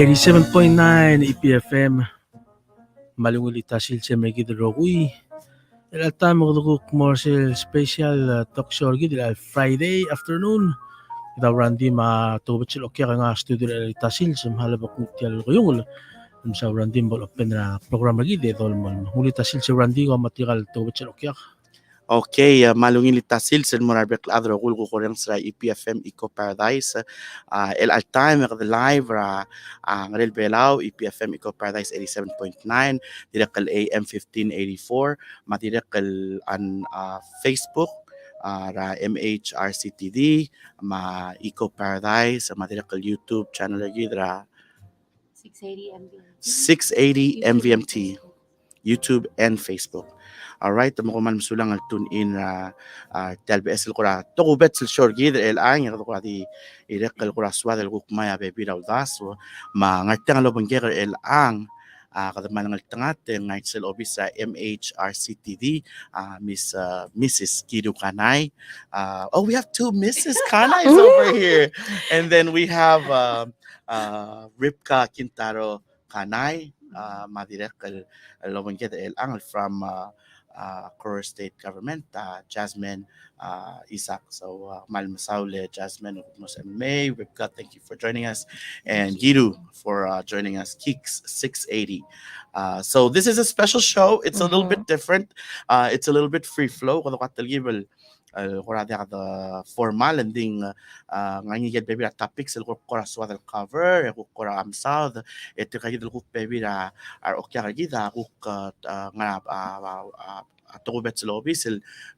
87.9 EPFM malunguli tasil sa megid rogui elata magduguk commercial special talk show gid Friday afternoon ida Rondy ma tubot sil okya nga studio tasil sa halabak mutial kuyungul sa Rondy bol open na program gid dol man huli tasil sa Rondy ko material tubot sil okya. Okay, malungin litasil sen morarbek adro gulgo korang sa EPFM Eco Paradise. El Altime the live ra ngarel belaw EPFM Eco Paradise 87.9 direkal AM 1584 matirekal an Facebook ra MHRCTD ma Eco Paradise matirekal YouTube channel lagi ra 680 MVMT YouTube and Facebook. Alright, tamo ko man masulang al tune in TLBS ko ra to ko bet sil short gid el ang ko di irekal ko ra swad el gukmaya be biraw daso ma ngartang lo bangger el ang kada man ngal tangat ngai sel obis sa MHRCTD Mrs. Kiruu Kanai. Oh, we have two Mrs. Kanais over here. And then we have Ribka Kintaro Kanai madirekal lo bangger el ang from Kiruu State Government, Jazzmen, Isaac. So, Mal Masaule, Jazzmen, and May, Ribka, thank you for joining us, and Kiruu for joining us, Keeks 680. So, this is a special show. It's a little bit different. It's a little bit free flow. The formal ending ngayon get baby topics el kora swat el cover el kora am south ito kayo del baby ar okya gida nga to bet lobby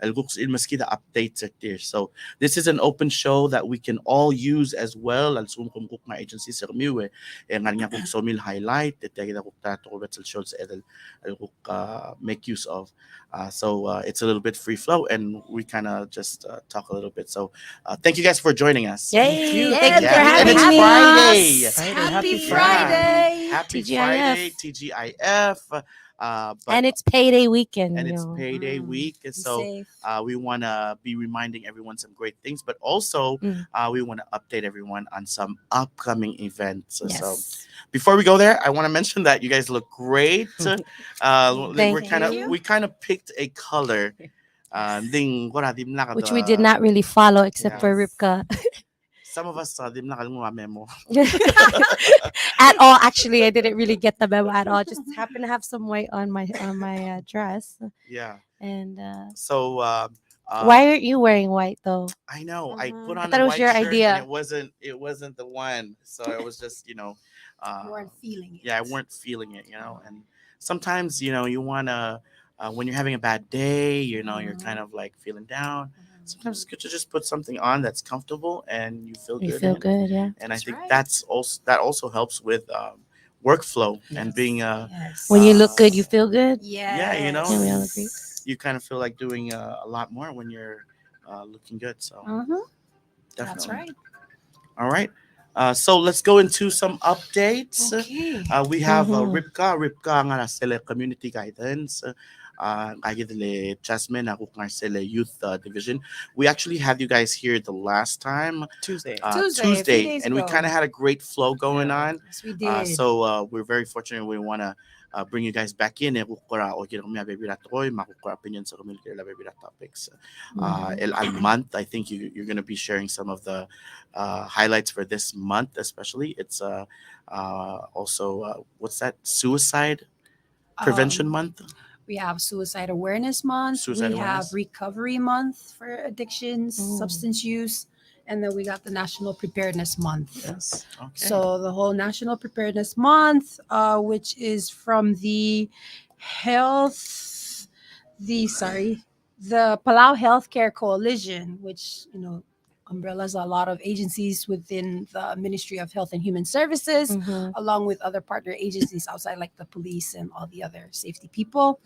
el gux il maskida updates there. So this is an open show that we can all use as well al sum kum kuk na agency sa miwe nga nga kuk somil highlight ito kayo kuk to bet shows el guk make use of. So it's a little bit free flow and we kind of just talk a little bit. So thank you guys for joining us. Yay! Thank you for having me. Happy Friday. Happy Friday, TGIF. And it's payday weekend. And it's payday week. So we want to be reminding everyone some great things, but also we want to update everyone on some upcoming events. Yes. So before we go there, I want to mention that you guys look great. We kind of picked a color. Which we did not really follow except for Ribka. Some of us didn't memo at all. Actually, I didn't really get the memo at all. Just happened to have some white on my dress. Yeah. And so why aren't you wearing white though? I know. I put on I thought a it was white your shirt idea. And it wasn't the one. So I was just, you weren't feeling it. Yeah, I weren't feeling it, and sometimes, you want to when you're having a bad day, you're kind of like feeling down. Sometimes it's good to just put something on that's comfortable and you feel good. You feel good, yeah. And I think that also helps with workflow and being when you look good, you feel good. Yeah, Yeah, we all agree. You kind of feel like doing a lot more when you're looking good. So definitely. That's right. All right. So let's go into some updates. Okay. We have Ribka nga na sila community guidance. The Jazzmen youth division. We actually had you guys here the last time Tuesday, and we kind of had a great flow going on. Yes, we did. So we're very fortunate. We want to bring you guys back in. Opinions topics. El month, I think you're going to be sharing some of the highlights for this month, especially. It's also what's that? Suicide Prevention Month. We have Suicide Awareness Month. We have Recovery Month for addictions, substance use. And then we got the National Preparedness Month. Yes. Okay. So the whole National Preparedness Month, which is from the Palau Healthcare Coalition, which, umbrellas a lot of agencies within the Ministry of Health and Human Services, along with other partner agencies outside, like the police and all the other safety people.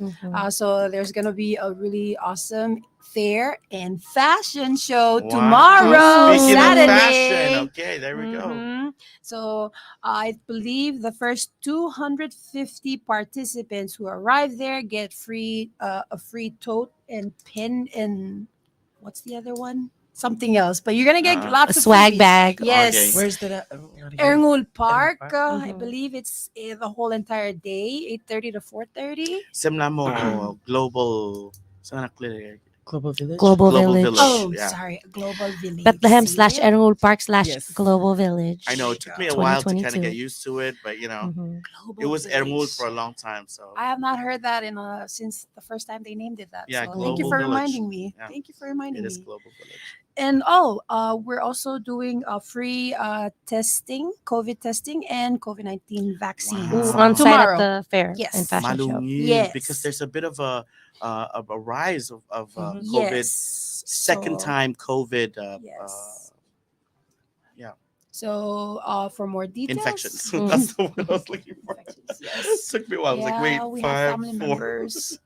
So there's going to be a really awesome fair and fashion show tomorrow, Speaking Saturday. Of fashion. Okay, there we go. So I believe the first 250 participants who arrive there get a free tote and pen and what's the other one? something else, but you're gonna get Uh-huh. A lots of swag freebies. bag. Yes. Where's the Erngul Park. Park? I Mhm. believe it's the whole entire day, 8:30 to 4:30. Simla mo global sana clear Global Village? Global Global Village. Village. Oh, Yeah. sorry, Global Village. Bethlehem See slash it? Errol Park slash Yes. Global Village. I know it took me a while to kind of 2022. get used to it, but Mhm. Global it was Ermul Village. for a long time. So I have not heard that in since the first time they named it that. Yeah, So thank you Global for Village. reminding me. Yeah. Thank you for reminding it is me. Global Village. And we're also doing a free testing, COVID testing, and COVID-19 vaccines Ooh, Wow. on site at tomorrow. the fair Yes. and fashion show. Malungin, because Yes. there's a bit of a rise of Mhm. COVID, Yes. second So- time COVID Yes. yeah So for more details, infections. Mm. That's the word I was looking for. Infections, yes. Took me a while. I was like, Yeah, wait, we have 5, family 4. members.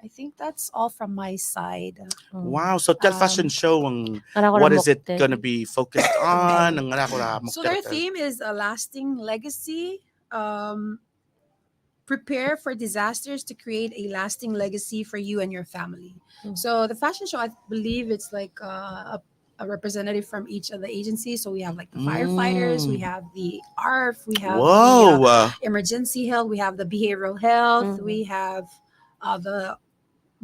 I think that's all from my side. Wow, so tell fashion Um, show what is it gonna be focused on? Ang ara ko ra So their muktertel. theme is a lasting legacy. Prepare for disasters to create a lasting legacy for you and your family. Mm. So the fashion show, I believe it's like a representative from each of the agencies. So we have like the firefighters, we Mm. have the ARF, we have the Whoa. emergency health, we have the behavioral health, Mhm. we have the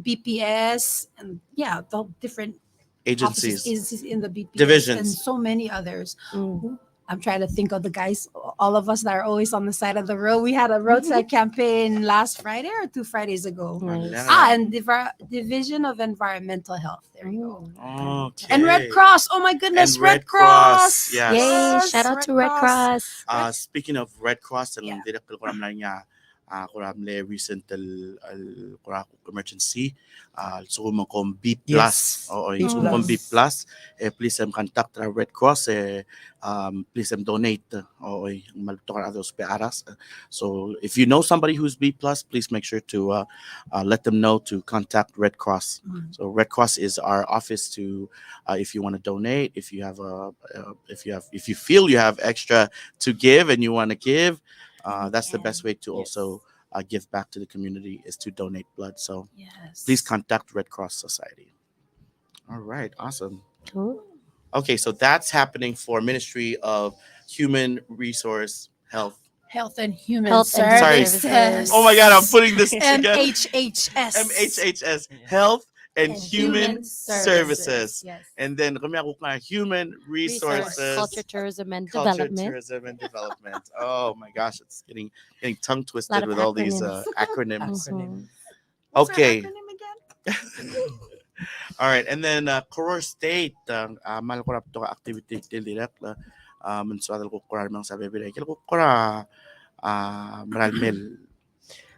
BPS, and yeah, the different Agencies. agencies in the BPS Divisions. and so many others. Mm. I'm trying to think of the guys, all of us that are always on the side of the road. We had a roadside campaign last Friday or 2 Fridays ago. Nice. And Division of Environmental Health. There you go. Okay. And Red Cross. Oh my goodness, And Red Red Cross, Cross. yes. Yay! Yes, Shout out to Red Cross. Speaking of Red Cross, ang Yeah. direktor ko naman niya, kuram le recent kuram emergency, so kung kong B+, Yes. oo, B+. so kung B+, please contact the Red Cross, please donate, oo, malito ka na pe aras. So if you know somebody who's B+, please make sure to let them know to contact Red Cross. So Red Cross is our office to, if you want to donate, if you have if you feel you have extra to give and you want to give, that's the best way to also give back to the community is to donate blood. So Yes. please contact Red Cross Society. All right, awesome. Cool. Okay, so that's happening for Ministry of Human Resource Health. Health and Human Health and Human Services. Services. Oh my God, I'm putting this together. MHHS. MHHS, Health and Human Human Services. Yes. And then kami ako nga Human Resources, Culture, tourism, and Culture, development. Tourism, and Development. Oh my gosh, it's getting tongue Lot twisted of with all these acronyms. acronyms. Mhm. What's our Okay. acronym again? All right, and then Kiruu State, mal ko to activity till direct so adal ko kurar mang sabi bilay ko kura maralmel.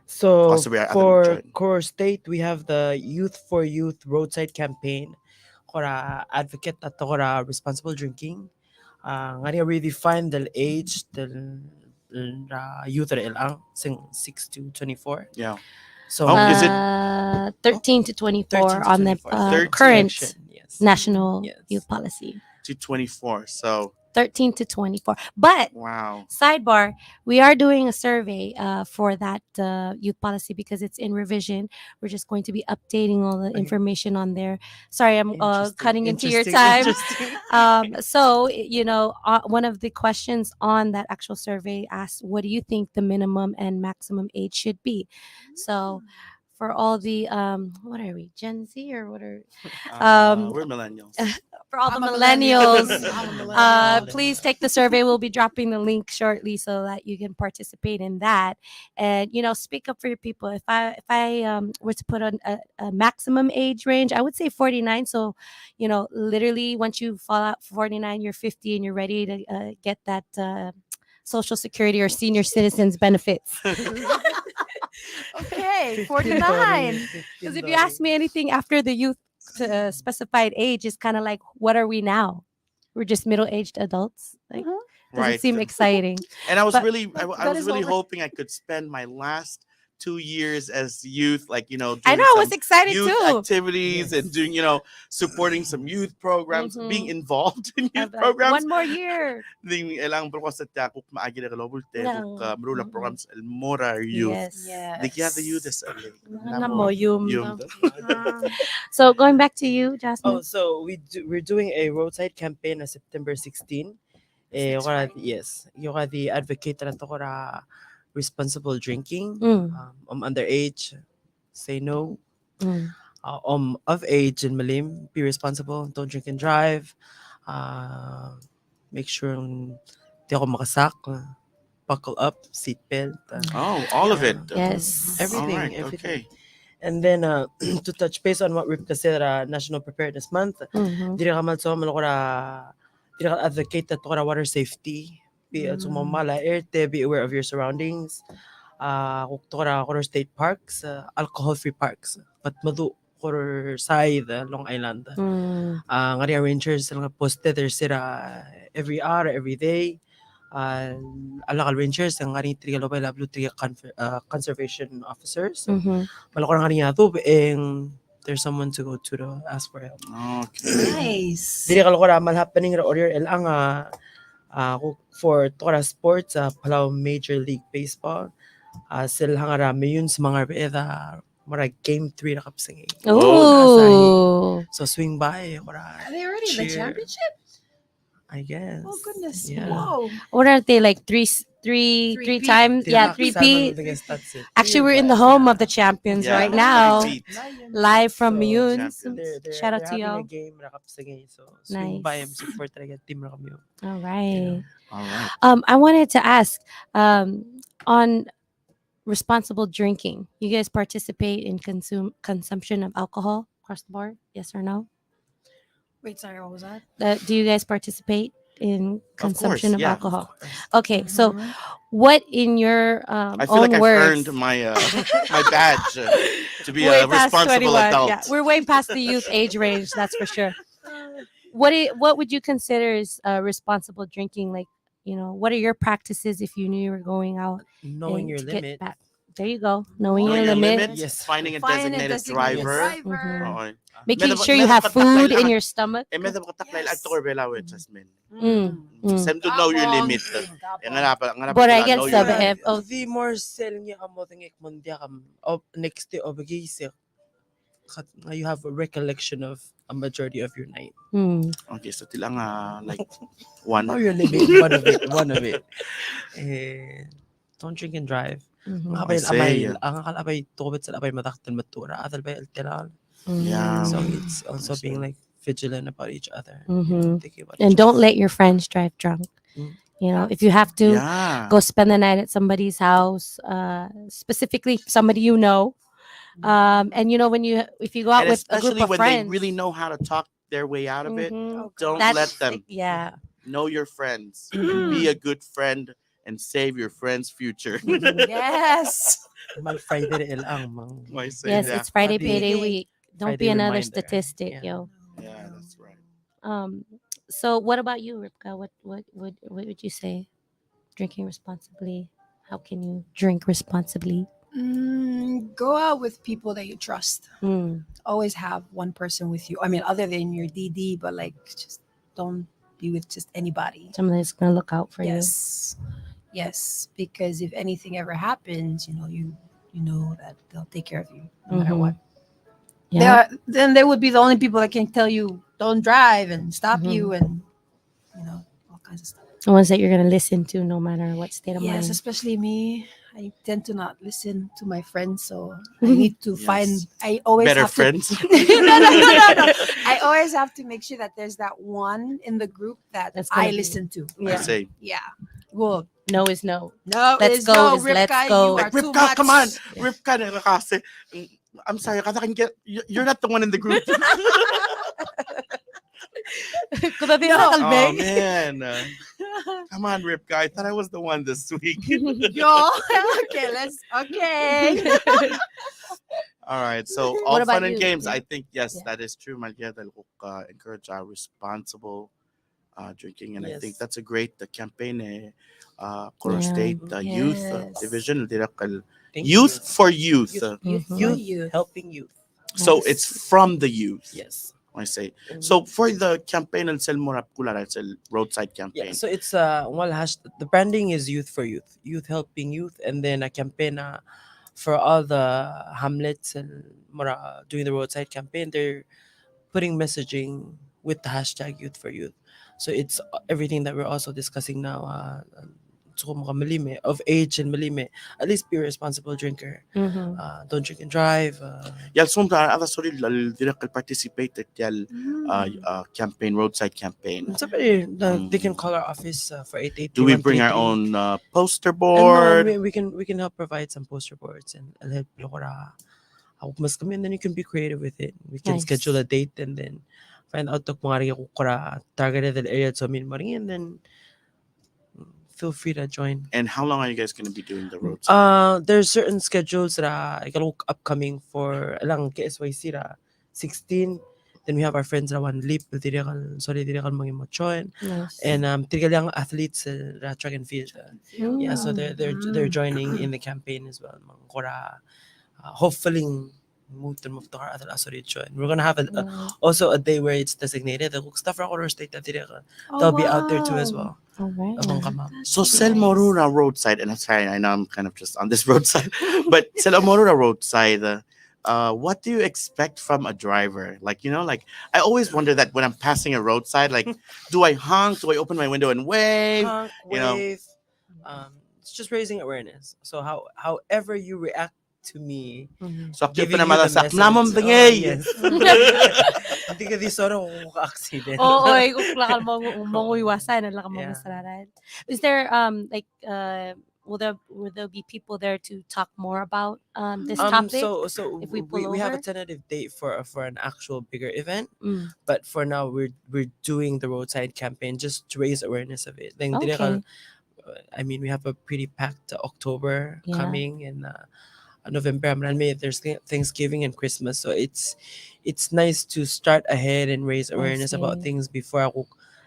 So Possibly I can for join. Core State, we have the Youth for Youth roadside campaign. Kora advocate at kora responsible drinking. Ngari redefine the age the youth ilang sing 6 to 24. Yeah. So Oh, is it 13 to 24 13 to on the 24, 13 current section, yes. national Yes. youth policy. to 24? So 13 to 24. But wow. sidebar, we are doing a survey for that youth policy because it's in revision. We're just going to be updating all the Okay. information on there. Sorry, I'm Interesting, cutting into your interesting, time. interesting. So, one of the questions on that actual survey asked, what do you think the minimum and maximum age should be? So, for all the, what are we, Gen Z or what are, We're millennials. for all I'm the a millennial. millennials, I'm a millennial. please take the survey. We'll be dropping the link shortly so that you can participate in that. And speak up for your people. If I were to put on a maximum age range, I would say 49. So, literally once you fall out 49, you're 50 and you're ready to get that Social Security or senior citizens benefits. Okay, 15 49. Because if you ask me anything after the youth specified age, is kind of like, what are we now? We're just middle-aged adults. Like, doesn't Right. seem exciting. And I was But really I that was is really what we're- hoping I could spend my last 2 years as youth, like I doing know, I was some excited youth too. activities and Yes. doing supporting some youth programs, being involved in I'm youth like, programs. one more year. Ding elang broadcast at kuk maagi na kalobul te Yeah. kuk marula programs el mora youth. Yes. Di kaya the youth is like Nga mo, yung- yung So going back to you, Jazzmen. Oh, so we're doing a roadside campaign on September 16. Next Kora, Friday. yes, yung the advocate na to kora responsible drinking, Mm. underage, say no. Mm. Of age and malim, be responsible, don't drink and drive. Make sure di ako makasak. Buckle up, seatbelt. all of it. Yes. Everything, All right, everything. okay. And then to touch base on what Ribka said, National Preparedness Month, Mhm. diri ka malso diri ka advocate at water safety. Be sumamala erte, be aware of your surroundings. Kung kora state parks, alcohol-free parks. But madu kora side Long Island. Mm. Ngari rangers sila nga posted there sila every hour, every day. Alakal rangers ang ngari triga lobay lablo triga conservation officers. Mhm. Malakor ngari nga to there's someone to go to ask for help. Okay. Nice. Dili kalokora mal happening ra order el ang for tora sports Palau Major League Baseball. Sila hangarami yun sa mga beda mara game 3 na kapsang Ooh. so swing by kora Are they already in the cheer. championship? I guess. Oh goodness. Yeah. Whoa. What are they like? Three Three-peat. times? Yeah, Tihak, 3P. salmon, stats it. Actually, we're in the home of the champions Yeah. right now. Repeat. Live from So, Yuns. champions. Shout out to they're y'all. having a game na kapsang so swing Nice. by and support talaga team na kami. All right. All right. I wanted to ask on responsible drinking. You guys participate in consumption of alcohol across the board? Yes or no? Wait, sorry, what was that? Do you guys participate in consumption of yeah. alcohol? Okay, so what in your I feel own like I've words? earned my my badge to be Way a past responsible 21. adult. Yeah, we're way past the youth age range, that's for sure. What would you consider is responsible drinking? Like, what are your practices if you knew you were going out Knowing and your to get limit. back? There you go. Knowing Knowing your your limit. limit, Yes. finding a Find a designated designated driver. driver. Oo. Making Meron- sure you meron have pa taklay food lang in at- your stomach. Medyo makataklay Yes. at to bela with Jazzmen. Mm. Same to know your Tapong. limit. But I get sub Yeah, F. Oh, the more selling niya kamo tingik mundia kam next day obagisi you have a recollection of a majority of your night. Okay, so tilang like one. Know your limit, one of it. Don't drink and drive. Mhm. Ang I say, kalabay tubit sa labay mataktan matura adal bay alteral. Yeah. So it's also I see. being like vigilant about each other. Mhm. Thinking about And each don't other. let your friends drive drunk. If you have to, Yeah. go spend the night at somebody's house, specifically somebody you know. And if you go out And with a group especially of when friends, they really know how to talk their way out of it, Mhm. don't That's let them. Yeah. Know your friends. And be a good friend and save your friend's future. Yes. Mal Friday el ang mang. I say Yes, that. it's Friday Friday. payday week. Don't be Friday another reminder. statistic, Yeah. yo. Yeah, that's right. So what about you, Ribka? What would you say? Drinking responsibly. How can you drink responsibly? Go out with people that you trust. Mm. Always have one person with you. I mean, other than your DD, but like just don't be with just anybody. Somebody that's gonna look out for Yes. Yes, because if anything ever happens, you know that they'll take care of you no matter Mhm. what. you. Yeah. Then they would be the only people that can tell you don't drive and stop you and all kinds of stuff. The ones that you're gonna listen to no matter what state of Yes, mind. especially me. I tend to not listen to my friends, so I need to find. Yes. I always Better have friends. To, no. I always have to make sure that there's that one in the group that That's gonna I be- listen to. I say. Yeah. Well, No is no. no, Let's is go no, is Ribka, let's go. You are Like, too Ribka, much. come on. Ribka, nakakase. I'm sorry, you're not the one in the group. Oh, man. Come on, Ribka. I thought I was the one this week. Yo, okay. All right. So, What all about fun and you? games. Yeah. I think, yes, Yeah. that is true. Malya, dahil encourage responsible drinking. And I think Yes. that's a great campaign. Coro Yeah. State Youth Yes. Division. Dirakal Thank Youth you. for Youth. Youth for Youth youth. helping youth. So Nice. it's from the youth. Yes. I say. So for the campaign and sell more pula, it's a roadside Yeah, campaign. so it's the branding is youth for youth, youth helping youth, and then a campaign for all the hamlets and mura doing the roadside campaign. They're putting messaging with the hashtag youth for youth. So it's everything that we're also discussing now. So mga malime, of age and malime, at least be a responsible drinker. Don't drink and drive. Yal sumda other sorry direct participated yal campaign roadside campaign. So they can call our office for 88. Do we bring our own poster And board? we can help provide some poster boards and I'll help Lokora. Mas kami, and then you can be creative with it. We can Nice. schedule a date and then find out kung mga kukura targeted area so min maring, and then feel free to join. And how long are you guys going to be doing the roadside? There's certain schedules that are upcoming for lang KSYC 16. Then we have our friends one leap sorry mga mo join. Nice. And tirigal athletes track and field. Yeah, so they're joining in the campaign as well. Mga kora hopefully move to our other join. We're gonna have also a day where it's designated. The stuff for our state that they'll be out there too as well. All right. So sell Morura roadside, and I'm sorry, I know I'm kind of just on this roadside, but sell Morura roadside. What do you expect from a driver? Like, like I always wonder that when I'm passing a roadside, like, do I honk? Do I open my window and wave? Honk, wave. It's just raising awareness. So however you react to me, So giving na you the malasak message. namam Oh, tingay. yes. Hindi ka di sorong accident. Oo, kung lakal mo iwasan, lang mo Yeah. masararan. Is there will there be people there to talk more about this topic? So if we we, pull we have a over? tentative date for an actual bigger event, Mm. but for now we're doing the roadside campaign just to raise awareness of it. Then Okay. I mean, we have a pretty packed October Yeah. coming, and November. There's Thanksgiving and Christmas, so it's nice to start ahead and raise awareness about see. things before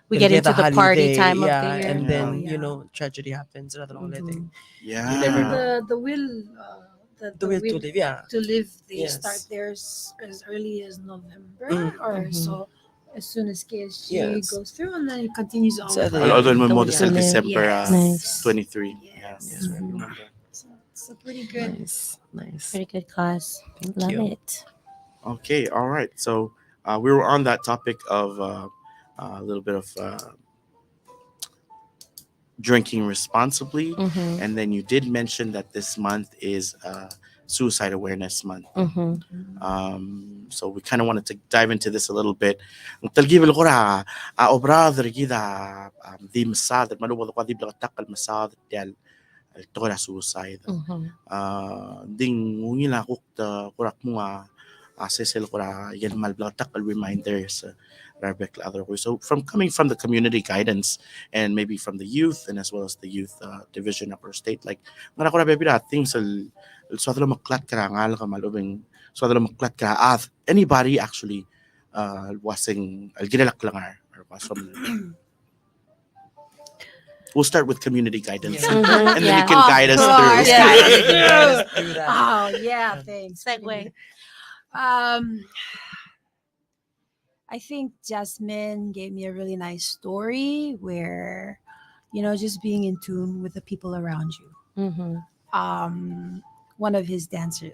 We get into the party holiday, time of the yeah, year. and then Yeah. Tragedy happens. Mhm. Yeah. You never know. The will The will to live, yeah. to live, they Yes. start theirs as early as November or Mhm. so as soon as KSG Yes. goes through, and then it continues on. So with the- other Although Yeah. mo The till will to live. December Yes. Nice. 23. Yes. Yes, I Mhm. remember. So it's a pretty good. Nice. Pretty good cause. Thank Love you. it. Okay, all right. So we were on that topic of a little bit of drinking responsibly, Mhm. and then you did mention that this month is Suicide Awareness Month. Mhm. So we kind of wanted to dive into this a little bit. Talgib القرعة أبراد كذا دي مساعد ما لو قاعد يبلغ تقل مساعد ديال التقرع suicide. Mhm. Ding ngila kuk kurak mga asesel kura yan mal blag takal reminders Ribka other way. So coming from the community guidance and maybe from the youth and as well as the youth division of our state, like ngara kura bebira things so adalo maklat kara ngal ka malubing so adalo maklat kara anybody actually wasing alginalak langar or was from. We'll start with community guidance, Yeah. Mhm. and then you Yeah. can Of guide us course. through. Yeah. Let's do that. Oh yeah, thanks. Segue. I think Jazzmen gave me a really nice story where, just being in tune with the people around you. Mhm. One of his dancers,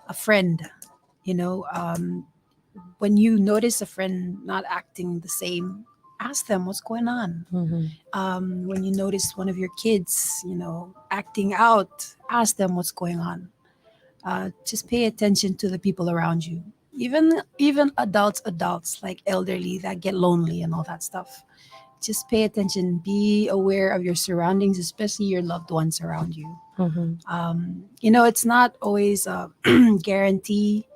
a friend, when you notice a friend not acting the same, ask them what's going on. Mhm. When you notice one of your kids, acting out, ask them what's going on. Just pay attention to the people around you. Even adults like elderly that get lonely and all that stuff. Just pay attention. Be aware of your surroundings, especially your loved ones around you. Mhm. It's not always a guarantee,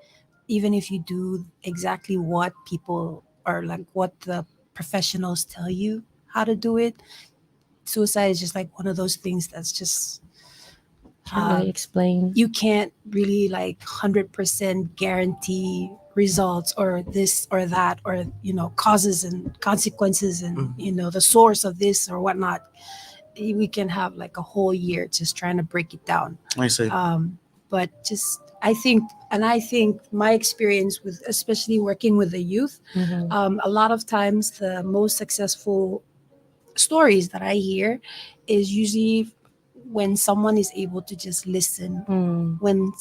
even if you do exactly what people or like what the professionals tell you how to do it. Suicide is just like one of those things that's just Can't really explain. you can't really like 100% guarantee results or this or that or causes and consequences and the source of this or whatnot. we can have like a whole year just trying to break it down. I see. But just I think my experience with especially working with the youth, a lot of times the most successful stories that I hear is usually when someone is able to just listen, when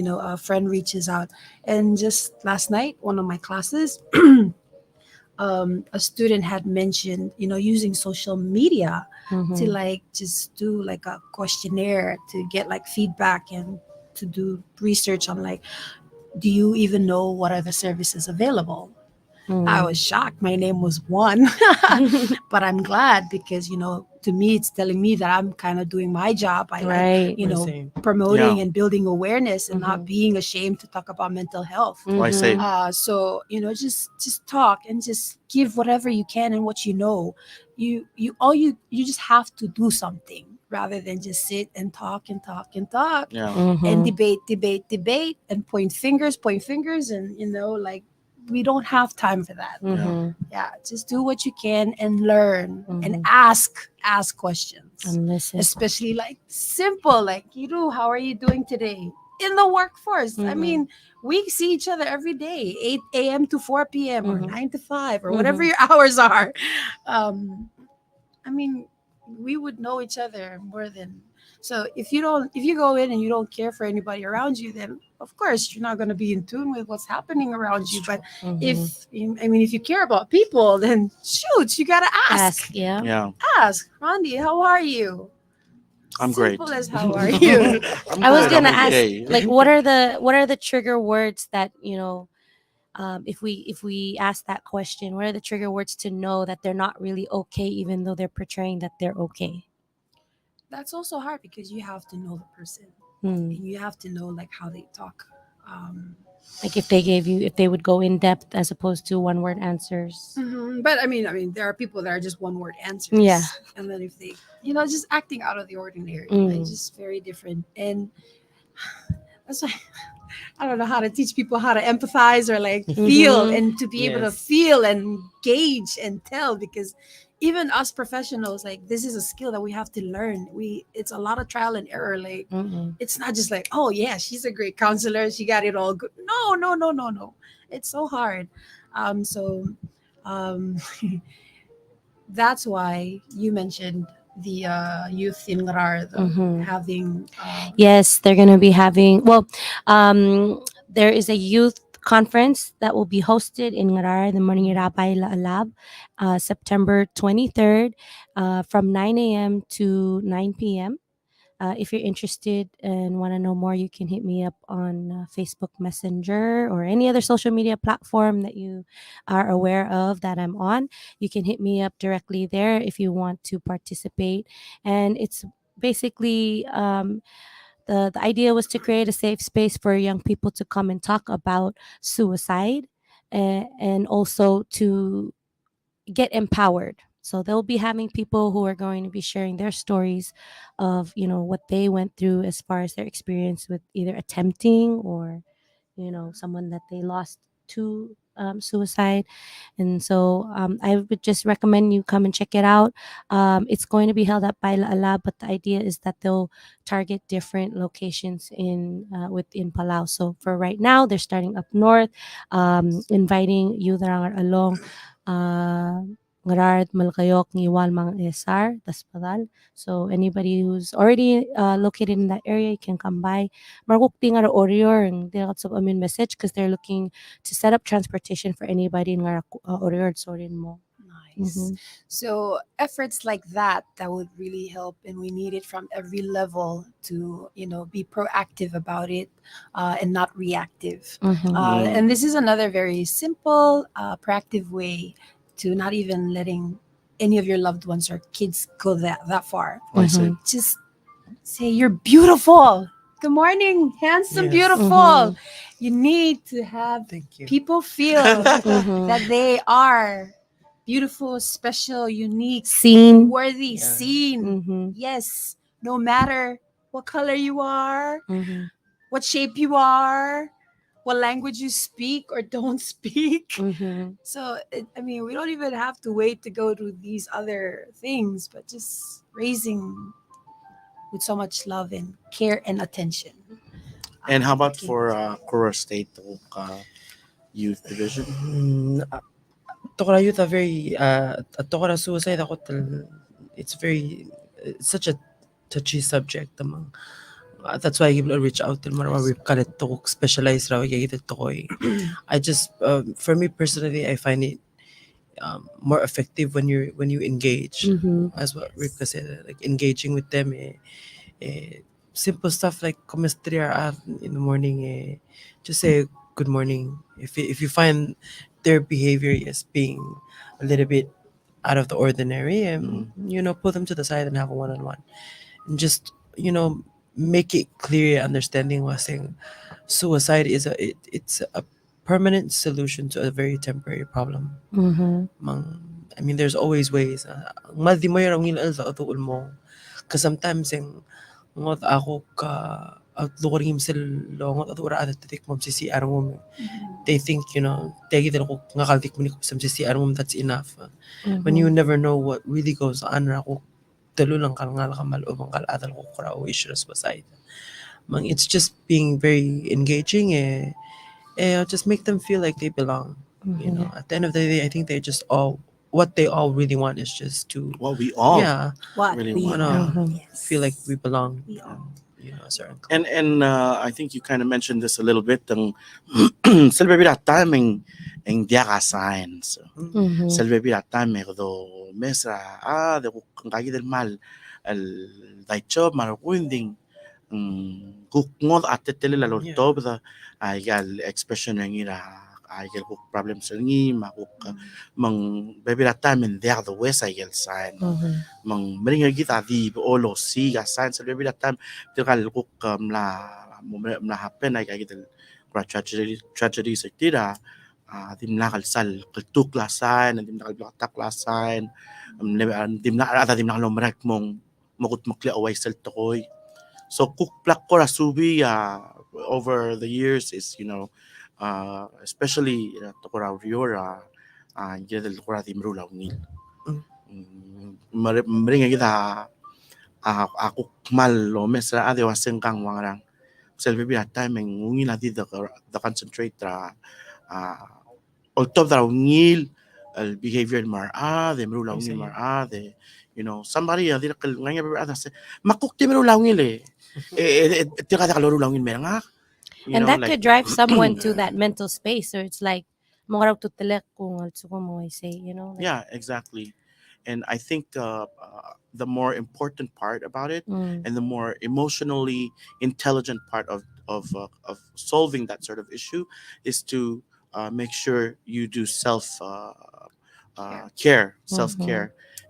a friend reaches out. And just last night, one of my classes, a student had mentioned using social media to like just do like a questionnaire to get like feedback and to do research on like, do you even know what are the services available? I was shocked. My name was one, but I'm glad because to me it's telling me that I'm kind of doing my job by like Right. Same. promoting Yeah. and building awareness and not being ashamed to talk about mental health. I see. So just talk and just give whatever you can and what you know. You just have to do something rather than just sit and talk and talk and talk Yeah. and debate and point fingers and like we don't have time for that. Yeah, just do what you can and learn and ask questions, And listen. especially like simple like, Kiruu, how are you doing today in the workforce? I mean, we see each other every day, 8 a.m. to 4 p.m. or 9 to 5 or whatever your hours are. I mean, we would know each other more than. So if you go in and you don't care for anybody around you, then of course you're not going to be in tune with what's happening around you. But if you care about people, then shoot, you gotta ask. Yeah. Yeah. Ask, Rondy, how are you? I'm great. Simple as how are you? I'm I was good. I'm gonna ask, okay. like, what are the trigger words that if we ask that question, what are the trigger words to know that they're not really okay, even though they're portraying that they're okay? That's also hard because you have to know the person Hmm. and you have to know like how they talk. Like if they would go in depth as opposed to one word answers. But I mean, there are people that are just one word answers. Yeah. And then if they, just acting out of the ordinary, like just very different. And that's why I don't know how to teach people how to empathize or like feel and to be able to Yes. feel and gauge and tell, because even us professionals, like this is a skill that we have to learn. It's a lot of trial and error. Like it's not just like, oh yeah, she's a great counselor, she got it all good. No. It's so hard. So that's why you mentioned the youth in Ngarar having Yes, they're going to be having, well, there is a youth conference that will be hosted in Ngarar, the Maningirapay Laalab, September 23rd, from 9 a.m. to 9 p.m. If you're interested and want to know more, you can hit me up on Facebook Messenger or any other social media platform that you are aware of that I'm on. You can hit me up directly there if you want to participate. And it's basically the idea was to create a safe space for young people to come and talk about suicide, and also to get empowered. So they'll be having people who are going to be sharing their stories of what they went through as far as their experience with either attempting or someone that they lost to suicide. And so I would just recommend you come and check it out. It's going to be held at Baila Ala, but the idea is that they'll target different locations within Palau. So for right now, they're starting up north, inviting you that are along Ngarard, Malkayok, Ngiwal, Mang Esar, Taspadal. So anybody who's already located in that area, you can come by. Markukti nga Orior and lots of message because they're looking to set up transportation for anybody in Orior Sorin mo. Nice. So efforts like that would really help, and we need it from every level to be proactive about it and not reactive. And this is another very simple, proactive way to not even letting any of your loved ones or kids go that far. I see. Just say you're beautiful. Good morning, handsome, Yes. beautiful. You need to have Thank you. people feel that they are beautiful, special, unique, Seen. worthy, Yeah. seen. Yes, no matter what color you are, what shape you are, what language you speak or don't speak. Mm-hmm. So I mean, we don't even have to wait to go to these other things, but just raising with so much love and care and attention. And how about Okay. for Kura State Youth Division? Tokora youth are very tokora suicide ako it's very it's such a touchy subject among that's why I will reach out to mga Ribka to specialize raw gayet to ko. I just for me personally I find it more effective when you engage Mm-hmm. as what Ribka said like engaging with them simple stuff like kumestre in the morning just say good morning if you find their behavior is being a little bit out of the ordinary and pull them to the side and have a one-on-one and just make it clear understanding was saying suicide is it's a permanent solution to a very temporary problem. Mm-hmm. I mean, there's always ways. Maldi mo yung ngil sa atuol mo. Because sometimes yung ngot ako ka outlook rin sila ngot atura at titik mo sisi arang mo. They think, tegi dala ko ngakaltik mo ni kusam sisi arang mo that's enough. When you never know what really goes on ra ko talo lang kal ngal kamal o kal adal ko kura o issues beside. It's just being very engaging just make them feel like they belong. At the end of the day, I think they just all what they all really want is just to Well, we all What really we want. Mhm. Yes. feel like we belong. We all. A certain club. And I think you kind of mentioned this a little bit. Ang selbe bila time ang dia ka signs. Mm-hmm. Selbe bila time do mesra de kung kagi del mal al dai job mal winding kuk ngod atetele la Yeah. tob da ay gal expression ng ira ay gal kuk problem sa ngi makuk mang bebila time in dia the west ay gal sign. Mm-hmm. Mang meringa kita di olo si ga sign selbe bila time tikal kuk mla happen ay kagi del tragedy sa tira dim nakal sal kultuk la sign dim nakal blatak la sign dim nakal lomrak mong makut makli away sal tokoy. So cook plak ko rasubi over the years is especially tokora riora gila del tokora di mrula ngil meringa kita aku mal lo mesra ade waseng kang wangarang selve bi time ngil adi the concentrate on top da ngil el behavior mar de mrula ngil mar de somebody adi kal nganya bi ada se makuk di mrula ngil tira ka loro lang yun nga. And that could drive someone to that mental space, or it's like mga tutelek kung also mo I say, like, Yeah, exactly. And I think the more important part about it and the more emotionally intelligent part of solving that sort of issue is to make sure you do self care,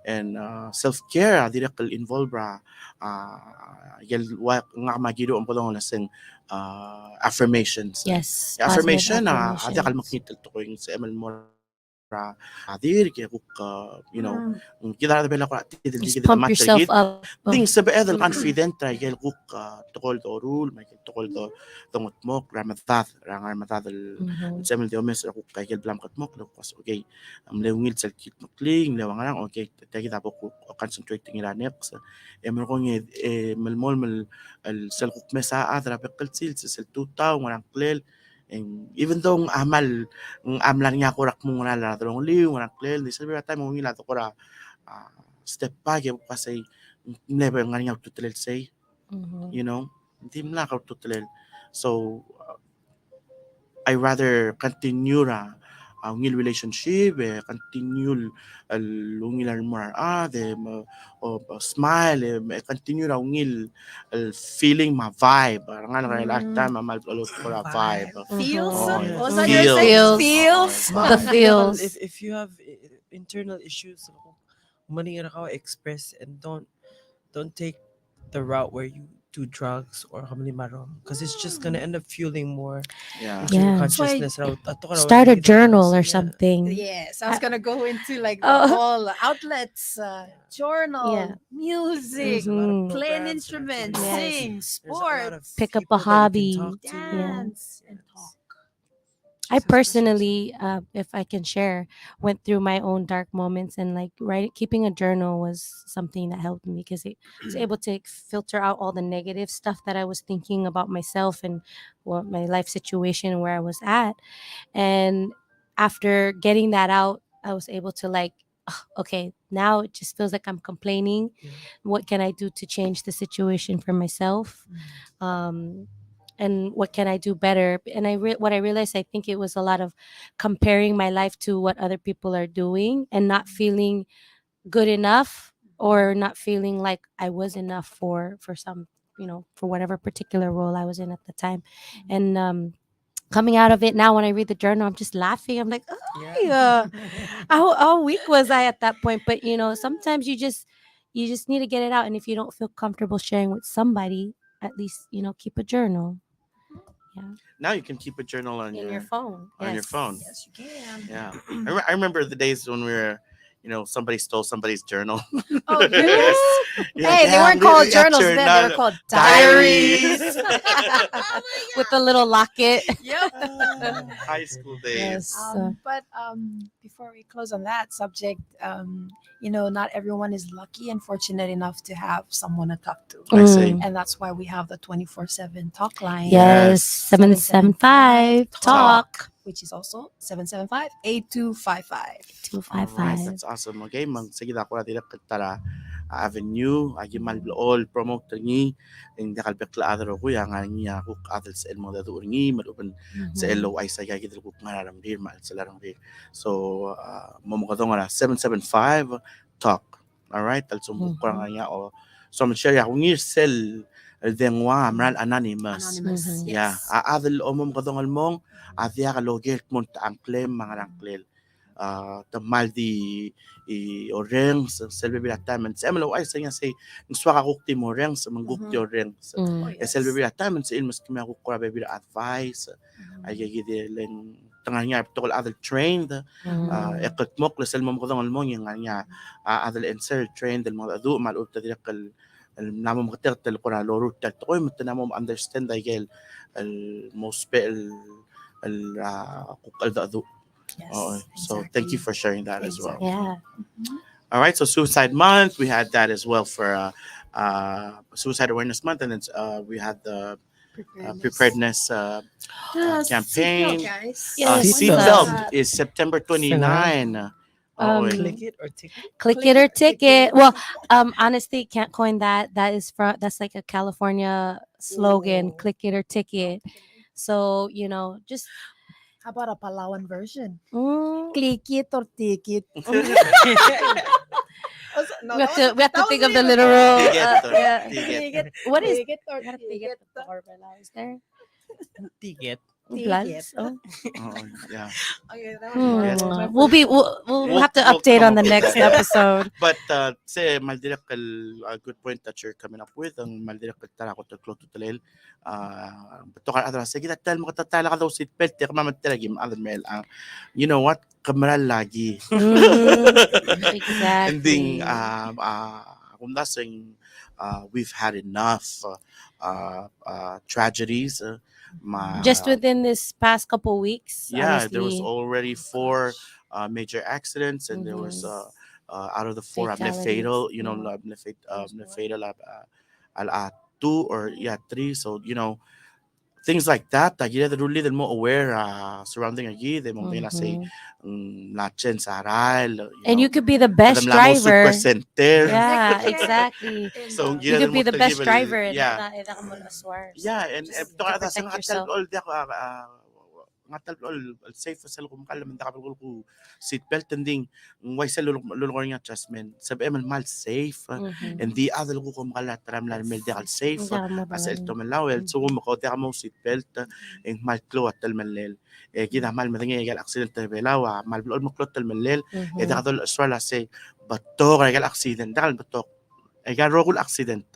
and self care direkal involve yel wa nga magido ang pulong lasing affirmations. yes, Affirmation positive ada kal affirmations. makita to ko yung sa ML Mora adir kaya kuk kita bela ko tidil Just digid pump match yourself gid up. ding sa beedel confident ra gel kuk tokol do rule may tokol do tongot mok ramatat rangar matadel semel de omes kuk kay gel blam kat mok pas okay lewngil sel kit mokling lewangarang okay tagi tapo ko concentrating ila next emel ko ngi mel el sel kuk mesa adra bekal sil sel tutaw ngarang klel even though amlan nga ko rak mong la drong liw rak klel di sabi ta mong ila to ko ra step back kasi never nga nga tutelel say hindi mla ka tutelel so I rather continue ra ang relationship continue lungilan mo de smile continue ra ngil feeling ma vibe nga na lifetime mal alot ko ra vibe Feels. Oh, What's yeah. that you're saying? Feels. Feels. The feels. If you have internal issues, money express and don't take the route where you do drugs or hamli marom because it's just gonna end up fueling more Yeah. into your Yeah. consciousness. Start a journal or something. Yes, I was gonna go into like Oh. all outlets, journal, Yeah. music, Mhm. play an instrument, Yes. sing, sports, Pick up a hobby. dance, and talk. I personally, if I can share, went through my own dark moments, and like keeping a journal was something that helped me because it was able to filter out all the negative stuff that I was thinking about myself and what my life situation and where I was at. And after getting that out, I was able to like, "Ugh, okay, now it just feels like I'm complaining. What can I do to change the situation for myself? Um, and what can I do better?" And what I realized, I think it was a lot of comparing my life to what other people are doing and not feeling good enough, or not feeling like I was enough for some, for whatever particular role I was in at the time. And coming out of it now, when I read the journal, I'm just laughing. I'm like, oh, yeah. How weak was I at that point? But sometimes you just need to get it out. And if you don't feel comfortable sharing with somebody, at least keep a journal. Yeah, Now you can keep a journal in your phone. on your Yes. phone. Yes, you can. Yeah, I remember the days when we were, somebody stole somebody's journal. Oh, yes. Yeah, Hey, they yeah, weren't called yeah, journals then. They were journal, called diaries. diaries. With the little locket. Yep. High school days. Yes. But before we close on that subject, not everyone is lucky and fortunate enough to have someone to talk to. I see. And that's why we have the 24/7 talk line. Yes. Yes. 775 talk. Which is also 775-8255. 255. Alright, that's awesome. Okay, sige na ako na tidak tara avenue agi malbol promote ni ing dakal bekla adro ko yang nga ko adal sa elmo da ni maluban sa elo ay sa gagi ko ngararam dir mal sa larang dir. So momokadong na 775 talk. Alright, also mo ko nga o so man share ako ngir sel dengwa amral anonymous. Anonymous. Yeah, Yes. adal omom kadong almong adia ka logert mon ta ang claim mga rangklel. Tamal di oreng sa selbe bilataman sa emlo ay sa nga say swaka kukti mo oreng sa manggukti oreng sa Oh, yes. selbe bilataman sa ilmas kimi ako kura bebira advice ay gigi len tangan nga tokol other trained ekot mok la selmo mo kadang almong yang nga other answer trained del mga adu mal utta direkal namo makatek tel kura lorut tel toy mo understand ay gel al most al kukal da adu. Yes. So thank you for sharing that as well. Yeah. All right, so Suicide Month, we had that as well for Suicide Awareness Month, and then we had the preparedness campaign. Guys. Yes. Seatbelt is September 29. Click it or tick it. Click it or ticket. Well, honestly, can't coin that. That's like a California slogan. Ooh. Click it or ticket. So just How about a Palawan version? mm, Click it or ticket. we have to think of the literal. Ticket. What is Ticket or ticket? ticket? Is there Ticket. bloods? Oh. Yeah. Okay, that was Hmm. We'll have to We'll update come on the up with next that. episode. But say maldirek a good point that you're coming up with ang maldirek tara ko to close to talel beto ka adra sige tal mo katatala ka daw sit belt ka mamatagim other mail ang you know what kamera lagi Exactly. ending kung dasing we've had enough tragedies Just within this past couple weeks, yeah, there was honestly. already 4 major accidents, and there was out of the 4 fatal. You know, fatal al 2 or 3. So things like that. Like really the more aware surrounding agi. They mo na say nachen sa aral. And you could be the best driver. Center. Yeah, exactly. So You could be the best driver. Yeah. Yeah. Yeah, and Just to to kada protect sa yourself. all di ako ngatal all safe sa ko makala man dakapal ko seat belt ending why sa lulukor nga Jazzmen sabi man mal safe and the other ko makala tram la mel dekal safe as el to malawel so mo ko mo seat belt en mal klo atal malel gida mal madangi gal accident ta belawa mal mo klot tal malel dakadol swala say bato gal accident dakal bato gal rogul accident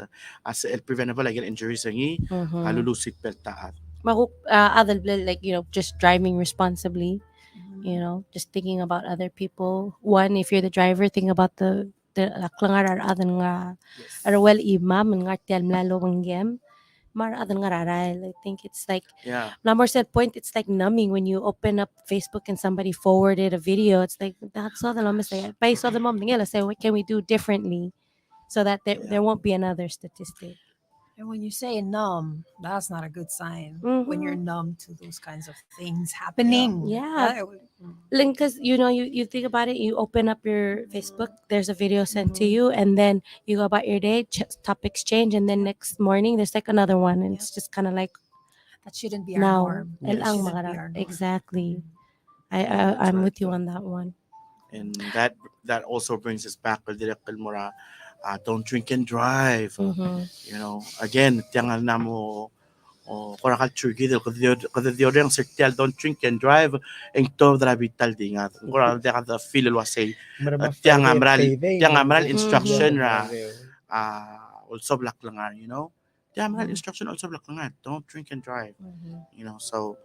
as el preventable gal injuries ngi lulu seat belt taat Other like just driving responsibly. Just thinking about other people. One, if you're the driver, think about the klangar ar adan nga ar well imam nga tial mlalo manggem. I think it's like Yeah. number set point. It's like numbing when you open up Facebook and somebody forwarded a video. It's like that's all the numbers say. Based on the moment, let's say what can we do differently so that there, Yeah. there won't be another statistic. And when you say numb, that's not a good sign. When you're numb to those kinds of things happening. Yeah. Because you think about it, you open up your Facebook, there's a video sent to you, and then you go about your day, topics change, and then next morning there's like another one, and it's just kind of like that shouldn't be our now norm. Yes. That shouldn't be our norm. exactly. That's I'm right. with you on that one. And that also brings us back to direkal mura, don't drink and drive. You know, again, tiyangan na mo o kora culture gid kada diorang sertial don't drink and drive en to vital dingat. Kora da feel lo say tiyangan maral instruction ra also black langan, you know. Tiyangan maral instruction also black langan. Don't drink and drive. You know, so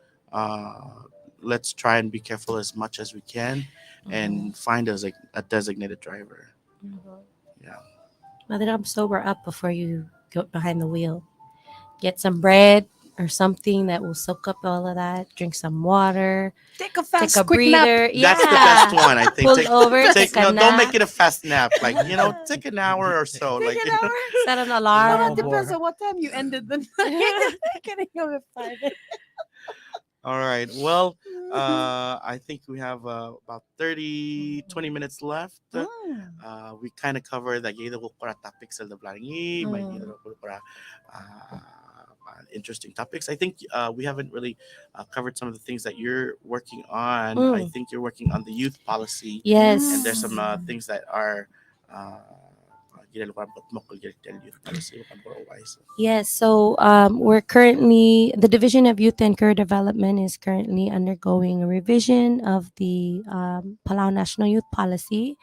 let's try and be careful as much as we can and find us like a designated driver. Yeah. Mother, I'm sober up before you go behind the wheel. Get some bread or something that will soak up all of that. Drink some water. Take a fast, Take a quick nap. breather. That's the best one, I think. Pull over. Take a no, nap. don't make it a fast nap. Like, you know, take an hour or so. Take Like, an hour. Set an Well, alarm. that depends on what time you ended the night. Getting up at 5 a.m. all right. Well, I think we have about 20 minutes left. We kind of covered the topics of the planning, interesting topics. I think we haven't really covered some of the things that you're working on. I think you're working on the youth policy. Yes. And there's some things that are youth policy. Yes, so we're currently, the Division of Youth and Career Development is currently undergoing a revision of the Palau National Youth Policy.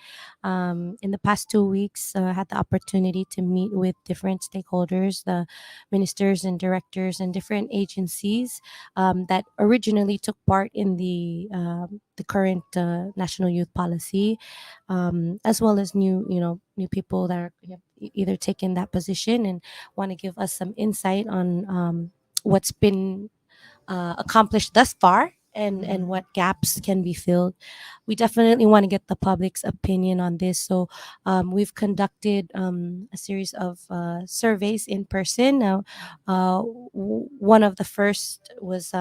In the past 2 weeks, I had the opportunity to meet with different stakeholders, the ministers and directors and different agencies that originally took part in the current National Youth Policy, as well as new people that have either taken that position and want to give us some insight on what's been accomplished thus far and what gaps can be filled. We definitely want to get the public's opinion on this. So we've conducted a series of surveys in person. Now, one of the first was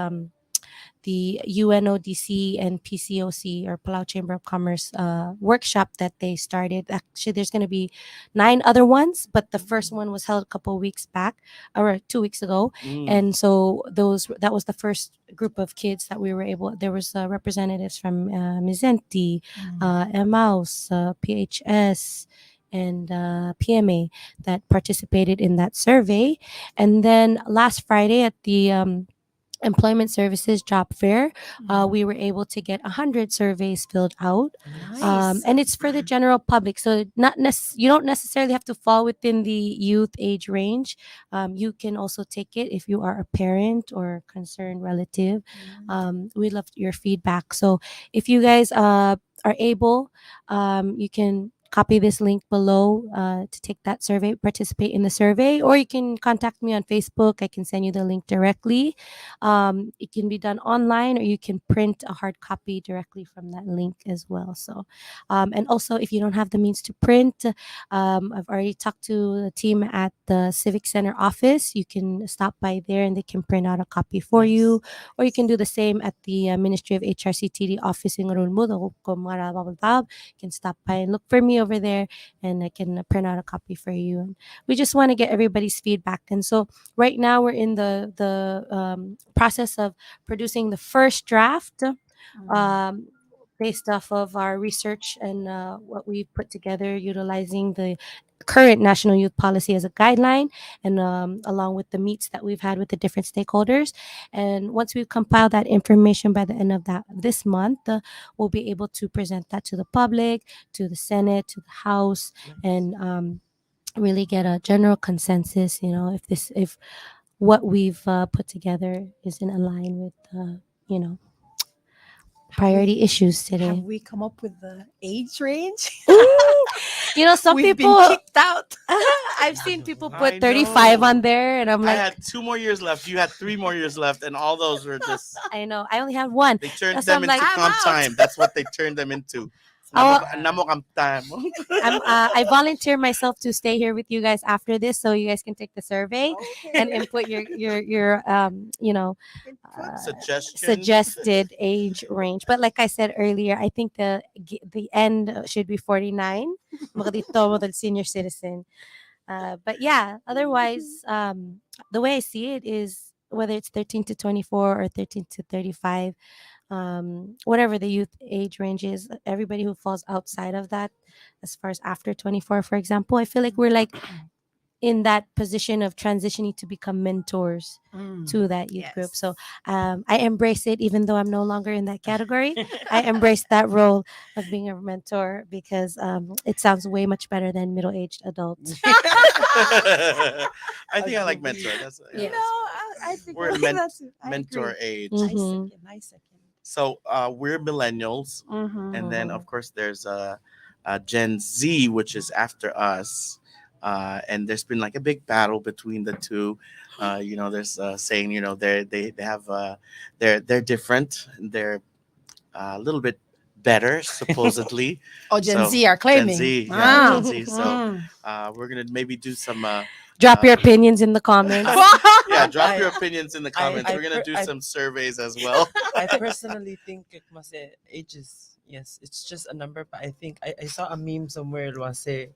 the UNODC and PCOC, or Palau Chamber of Commerce, workshop that they started. Actually, there's going to be 9 other ones, but the first one was held a couple of weeks back, or 2 weeks ago. And so that was the first group of kids that we were able. There was representatives from Mizenti, Emmaus, PHS, and PMA that participated in that survey. And then last Friday at the Employment Services Job Fair, we were able to get 100 surveys filled out. Nice. And it's for the general public, so you don't necessarily have to fall within the youth age range. You can also take it if you are a parent or concerned relative. We love your feedback, so if you guys are able, you can copy this link below to take that survey, participate in the survey, or you can contact me on Facebook. I can send you the link directly. It can be done online, or you can print a hard copy directly from that link as well. So, and also if you don't have the means to print, I've already talked to the team at the Civic Center office. You can stop by there and they can print out a copy for you, or you can do the same at the Ministry of HRCTD office in Rulmudo. You can stop by and look for me over there, and I can print out a copy for you. And we just want to get everybody's feedback. And so right now we're in the process of producing the first draft, based off of our research and what we put together, utilizing the current National Youth Policy as a guideline, and along with the meets that we've had with the different stakeholders. And once we've compiled that information by the end of this month, we'll be able to present that to the public, to the Senate, to the House, and really get a general consensus. If what we've put together is in line with priority issues Have today. we come up with the age range? You know, some We've people. been kicked out. I've seen people I put 35 know. on there, and I'm I like, had 2 more years left. You had 3 more years left, and all those were just. I know, I only have one. They turned So I'm them like, into I'm comp out. time. That's what they turned them into. Oh, Namo comp time. I volunteer myself to stay here with you guys after this, so you guys can take the survey and input your Suggestion. suggested age range. But like I said earlier, I think the end should be 49. Makadito mo dahil senior citizen. But yeah, otherwise, the way I see it is whether it's 13 to 24 or 13 to 35, whatever the youth age range is, everybody who falls outside of that, as far as after 24, for example, I feel like we're like in that position of transitioning to become mentors to that youth group. So I embrace it, even though I'm no longer in that category. I embrace that role of being a mentor because it sounds way much better than middle-aged adults. I think I like mentor. That's Yeah. I think we're that's mentor age. Mhm. I second. So we're millennials, and then Mhm. of course there's Gen Z, which is after us, and there's been like a big battle between the two. There's saying they have they're different. They're a little bit better supposedly. Oh, Gen So, Z are claiming. Gen Z, yeah, Ah. Gen Z. So Mm. we're gonna maybe do some. Drop your opinions in the comments. Yeah, drop I- your opinions in the comments. We're gonna do some surveys as well. I personally think age is, yes, it's just a number, but I think I saw a meme somewhere it was say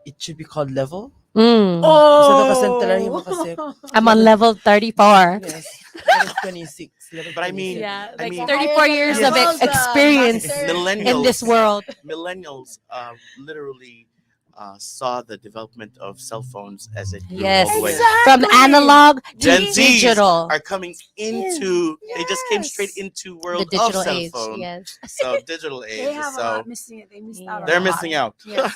it should be called level. Mm. So the percentage mo kasi I'm on level 34. yes, level 26. But I mean, Yeah, I like mean, 34 years of Yes. experience Millennials. in this world. Millennials literally saw the development of cell phones as it grew Yes. all the way. From analog to Gen Zs digital. are coming into. They just came straight into The world of digital cell age. phone. Yes. So digital They age. have a So lot missing. They missed out. on they're a lot. missing out. Yes.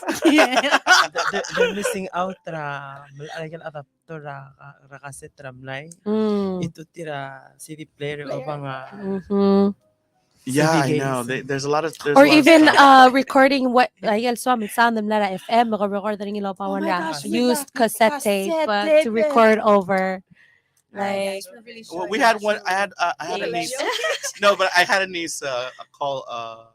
They're missing out ra malagal adapter ra cassette ramlay. Mm. Ito tira CD player o mga Mhm. Yeah, I CDJs. know. There's a lot of. There's Or a lot even of stuff. recording what ayal so amin sound them lara FM maka-record rin ilo pa Oh my wala gosh, used cassette tape cassette to tape, record over. Like, Like Well, we had one. I had a niece. No, but I had a niece. A call of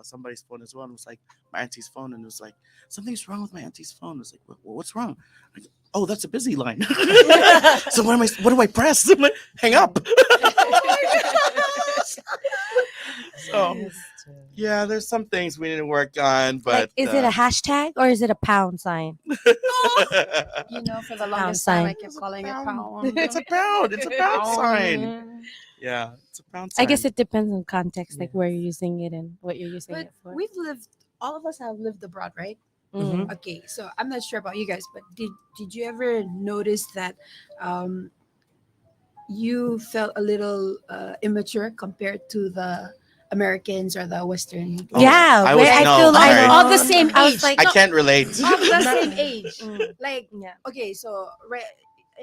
somebody's phone as well, and it was like my auntie's phone, and it was like something's wrong with my auntie's phone. I was like, what's wrong? Like, oh, that's a busy line. So what do I press? I'm like, hang up. So yeah, there's some things we need to work on, but is it a hashtag or is it a pound sign? You know, for the longest time, I sign. kept calling it pound. it's a pound. It's a pound sign. Yeah, it's a pound sign. I guess it depends on context, like where you're using it and what you're using But it for. we've lived. All of us have lived abroad, right? Mm. Okay, so I'm not sure about you guys, but did you ever notice that you felt a little immature compared to the Americans or the Western? Oh, Yeah, I was- I no, feel like sorry. Of the same I was age. like, I can't relate. Of the same age. Mm. Like, Yeah. okay, so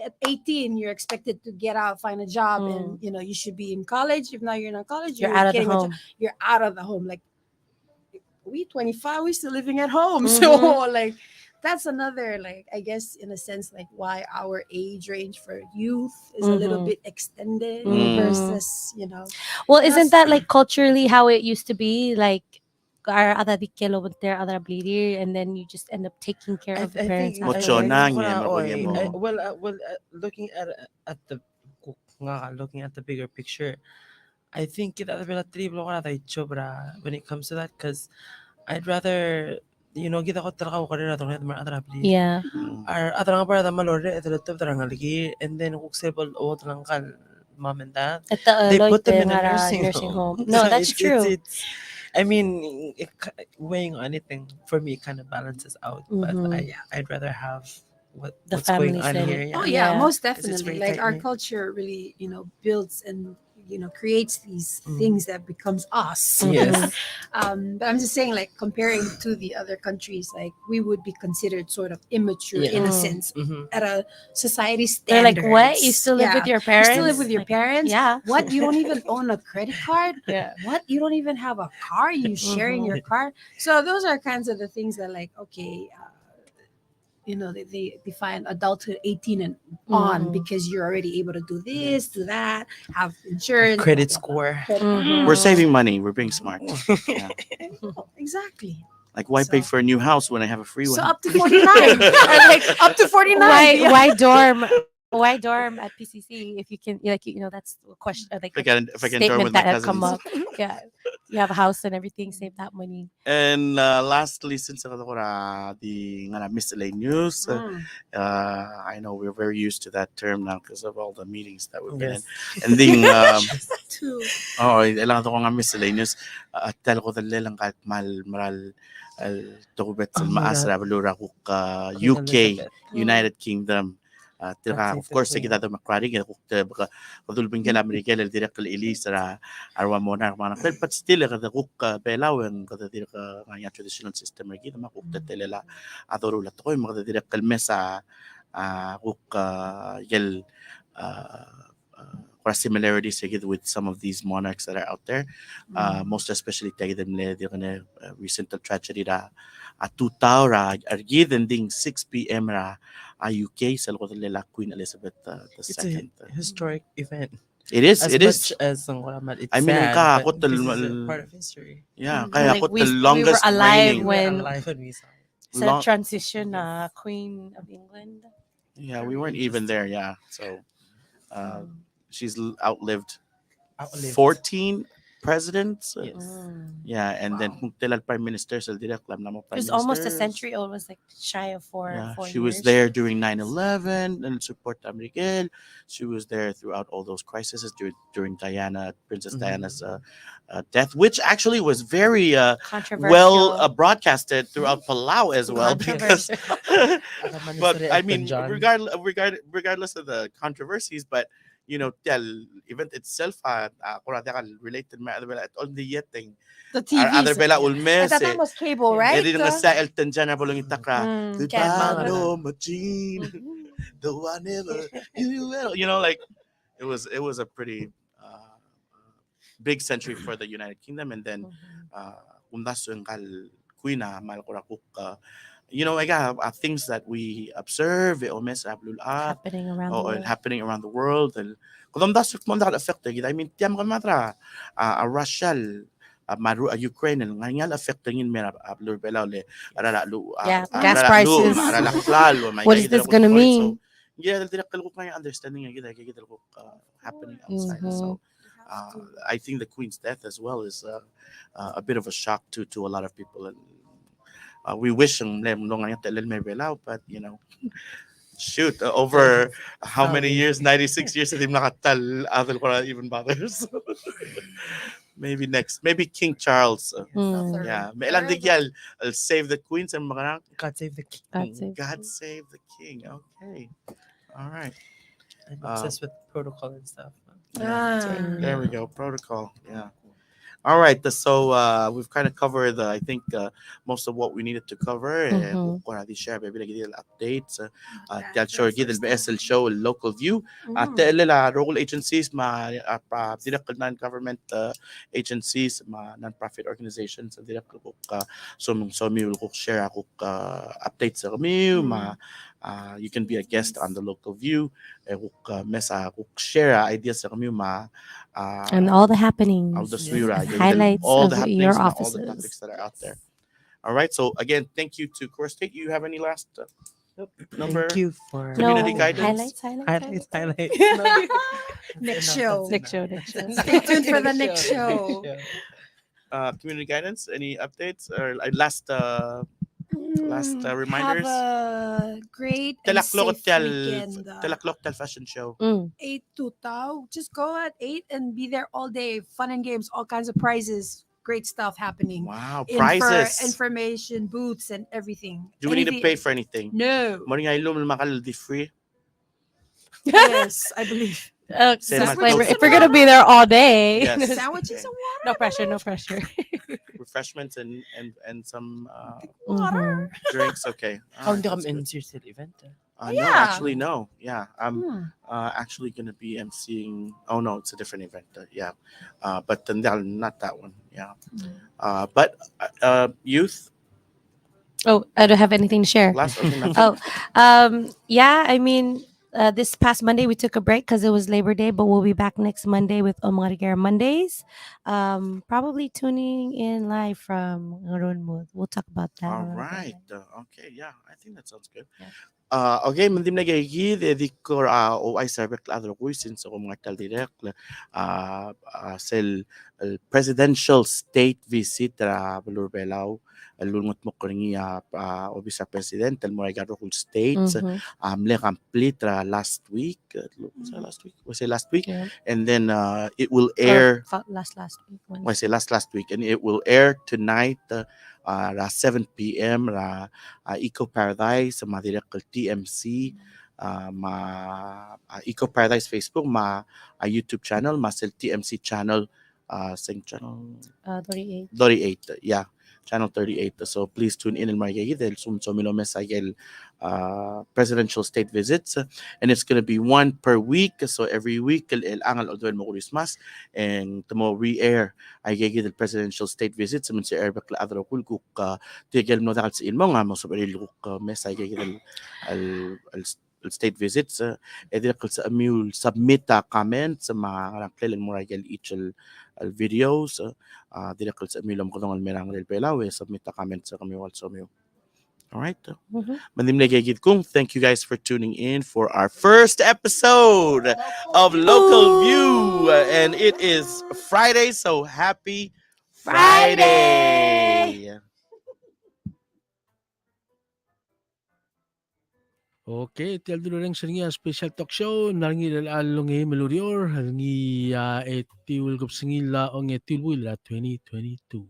at 18, you're expected to get out, find a job, and Mm. you should be in college. If not, you're not college. You're out of the getting a home. You're out of the home. Like, we 25, we still living at home. Mhm. So like, that's another, like, I guess in a sense, like why our age range for youth is a little Mhm. bit extended Mhm. versus Well, isn't That's- that like culturally how it used to be? Like, our other dikelo with their other bleeder, and then you just end up taking care of the parents. Mucho afterwards. nang yan, mabagay mo. looking looking at the bigger picture, I think kita when it comes to that, because I'd rather kita ko talaga ko rin atong other bleed. Yeah. Ar atang para da malore ito tarang lagi, and then kung sebol o tarang kal mom and dad. At the They put them Loite in a nga nursing home. No, So that's true. It's I mean, weighing on anything for me kind of balances out. But Mhm. I'd rather have The what's going family on setting. here. Oh yeah, Yeah. most 'Cause it's definitely. very Like our tight-knit. culture really, builds and creates these things that becomes us. Yes. But I'm just saying, like, comparing to the other countries, like, we would be considered sort of immature Yeah. in a Mm. sense Mm-hmm. at a society They're standards. like, what? You still live with your You parents? still live with your Like, parents? Yeah. What? You don't even own a credit card? Yeah. What? You don't even have a car? You sharing your car? So those are kinds of the things that, like, okay, they define adulthood 18 and on, Mhm. because you're already able to do this, do that, have insurance, Credit blah, blah, blah. score. Credit- Mhm. We're saving money. We're being smart. Yeah. Exactly. Like, why pay So- for a new house when I have a free So one? up to 49. Like, Up to 49. Why? Yeah. Why dorm? Why dorm at PCC if you can? Like, that's a question. Like If I can dorm statement with my that had come cousins. up. Yeah, you have a house and everything. Save that money. And lastly, since ako the nga na miscellaneous, I know we're very used to that term now because of all the meetings that we've been Yes. in. And then, Two. ilang ko nga miscellaneous. Tel ko lang kahit maral tokubet sa Oh my maas God. rabalura ko Queen UK, Elizabeth. United Kingdom. That's Of it, course, Queen. kita makwari kaya baka kadulbing kala Amerika el direct kala ilis ra arwa monarch mana but still kada kuk pelawen kada direct nga traditional system ra kita makukta telela adoro la toy mga direct kal mesa kuk yel similarities with some of these monarchs that are out there, most especially tayo them le di kana recent tragedy ra atutaw ra argid ding 6 p.m. ra UK sa lokot nila Queen Elizabeth It's II. a historic event. It is. As It much is. as it's I mean, sad, kakakot but this is tal- a part of history. Yeah, Mhm. kaya Like, ako we- the we were longest alive reigning. when- We're alive and we saw it. Sa Long- transition, Queen of England. Yeah, we weren't even there. Yeah, so she's outlived Outlived. 14 presidents. Yes. Yeah, and then kung tilal prime ministers, direct lang na mo It prime was almost a ministers. century old. Was like shy of four She years. was there during 9/11 and support Miguel. She was there throughout all those crises during Princess Diana's death, which actually was very Controversial. well broadcasted throughout Palau as well. Because, Controversial. but I mean, John. regardless of the controversies, but the event itself, related ma at all the yetting. The TV. Other bela At ulmes. that time was cable, right? Edi nga sa Elton John na bulong itakra. Mm, Goodbye, Canada. Norma Jean. Though I never you will. Like it was a pretty big century for the United Kingdom, and then undas yung kal Queen mal ko rakuk I got things that we observe o mes ablul Happening around the or world. happening around the world. Kung das mo nakal affect I mean tiam ka matra a Russia maru Ukraine nga nga affect ngin mera ablul bela le arala lu Yeah, gas prices. arala klal What is this gonna mean? yeah, direct ko kaya understanding nga kita ko happening outside. So I think the Queen's death as well is a bit of a shock to a lot of people, and we wish them but shoot, over how many years? 96 years that even bothers. Maybe King Charles. Mm. Yeah, I'll save the queens and mga God save the king. God save the king. Okay, all right. I'm obsessed with protocol and stuff. There we go. Protocol. Yeah. All right. So we've kind of covered, I think, most of what we needed to cover. Mhm. Share maybe like little updates. Sure, give the BSL show local view. Local agencies, non-government agencies, non-profit organizations, so we will share updates sa kami. You can be a guest on the local view. Share ideas sa kami And all the happenings. all the swira, Highlights all of the happenings your and all offices. the topics that are out there. All right. So again, thank you to Core State. You have any last number? Thank you for Community No, guidance? highlights. Next show. Next show. Stay tuned for the next show. Community guidance? Any updates or last reminders? Have a great and safe weekend. Talaklok Tel Fashion Show. 8 to Tao. Just go at 8 and be there all day. Fun and games, all kinds of prizes. Great stuff happening. Wow, prizes. Information, booths, and everything. Do we need to pay for anything? No. Morning ay makal di free. Yes, I believe. Say my disclaimer, clothes if we're gonna be there all day, Yes. Sandwiches and water. no pressure, no pressure. refreshments and some Mhm. drinks. Okay. Oh, All right, hindi that's kami good. in Cecil event. No, Yeah. actually, no. Yeah, I'm Hmm. actually gonna be emceeing. Oh no, it's a different event. Yeah, but then not that one. Yeah, but youth Oh, I don't have anything to share. last. Okay, nothing. Oh, yeah. I mean, this past Monday we took a break because it was Labor Day, but we'll be back next Monday with Omarigara Mondays. Probably tuning in live from Ronmood. We'll talk about that. All a little bit right. later. Okay. Yeah, I think that sounds good. Yeah. Okay, mandim na gaygi de kor o ay sabi ka adro ko since ko mga tal direct sel presidential state visit balur belaw lulungot mo kringi obisa president el mo garo kul states Mhm. le complete last week was it last week Yeah. and then it will Or air last week. I say last week, and it will air tonight, 7 p.m. Eco Paradise, Madirek TMC, Eco Paradise Facebook, YouTube channel, Masel TMC channel, sing channel 38. 38, yeah, channel 38. So please tune in marigay del sumsomilo mesayel presidential state visits, and it's gonna be one per week. So every week el angal odwen mo Christmas and tamo re-air ay gigi del presidential state visits sa air bakla adro kul tigel no dal sa ilmo nga mo so mesay gigi del al state visits edil sa amul submit comments sa mga klelen mo each al videos directly sa milam ko ng merang del pelaw submit a comment sa kami also mo. All right. Mhm. Mandim negegid kung thank you guys for tuning in for our first episode of Local View, and it is Friday, so happy Friday. Okay, tel dulu ring seringi special talk show naringi along melurior ngi etiul gup singila ong etiul wila 2022.